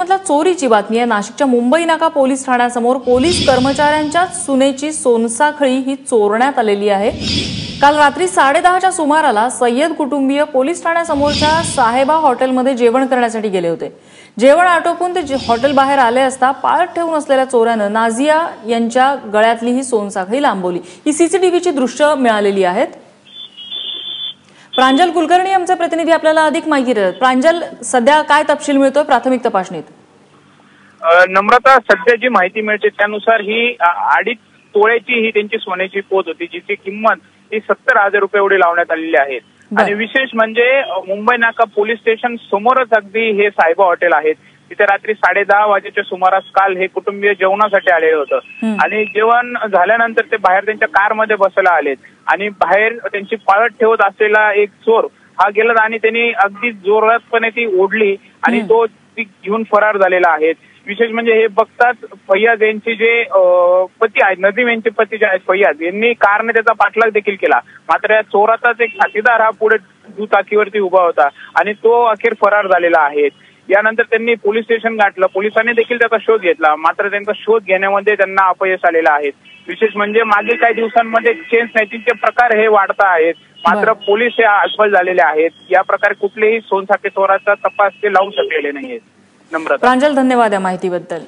नाशिकमधल्या चोरीची बातमी आहे। नाशिकच्या मुंबई नाका पोलीस ठाण्यासमोर पोलीस कर्मचाऱ्यांच्या सुनेची सोनसाखळी ही चोरण्यात आलेली आहे। काल रात्री 10:30च्या सुमाराला सय्यद कुटुंबीय पोलीस ठाण्यासमोरच्या साहेबा हॉटेलमध्ये जेवण करण्यासाठी गेले होते। जेवण आटोपून ते हॉटेल बाहेर आले असता पाळत ठेवून असलेल्या चोरानं नाझिया यांच्या गळ्यातली ही सोनसाखळी लांबवली। ही सीसीटीव्हीची दृश्य मिळालेली आहेत। प्रांजल कुलकर्णी आमचे प्रतिनिधी आपल्याला अधिक माहिती देतात। प्रांजल, सध्या काय तपशील मिळतोय प्राथमिक तपासणीत? नम्रता, सध्या जी माहिती मिळते त्यानुसार ही 2.5 तोळ्याची ही त्यांची सोन्याची पोत होती, जिची किंमत ही 70,000 रुपये एवढी लावण्यात आलेली आहे। आणि विशेष म्हणजे मुंबई नाका पोलीस स्टेशन समोरच अगदी हे साहेबा हॉटेल आहेत। तिथे रात्री 10:30 वाजेच्या सुमारास काल हे कुटुंबीय जेवणासाठी आलेलं होतं आणि जेवण झाल्यानंतर ते बाहेर त्यांच्या कारमध्ये बसायला आलेत आणि बाहेर त्यांची पाळत ठेवत असलेला एक चोर हा गेला आणि त्यांनी अगदी जोरातपणे ती ओढली आणि तो ती घेऊन फरार झालेला आहे। विशेष म्हणजे हे बघताच फैयाज यांचे जे पती आहेत, नदीम यांचे पती जे आहेत फैयाज यांनी कारने त्याचा पाठलाग देखील केला, मात्र या चोराचाच एक साथीदार हा पुढे दुचाकीवरती उभा होता आणि तो अखेर फरार झालेला आहे। यानंतर त्यांनी पोलीस स्टेशन गाठलं, पोलिसांनी देखील त्याचा शोध घेतला, मात्र त्यांचा शोध घेण्यामध्ये त्यांना अपयश आलेलं आहे। विशेष म्हणजे मागील काही दिवसांमध्ये चेन स्नॅचिंगचे प्रकार हे वाढता आहेत, मात्र पोलीस हे अस्वल झालेले आहेत। या प्रकारे कुठलेही सोनसाखळी चोराचा तपास ते लावू शकलेले नाहीये। नम्रता, प्रांजल, धन्यवाद या माहितीबद्दल।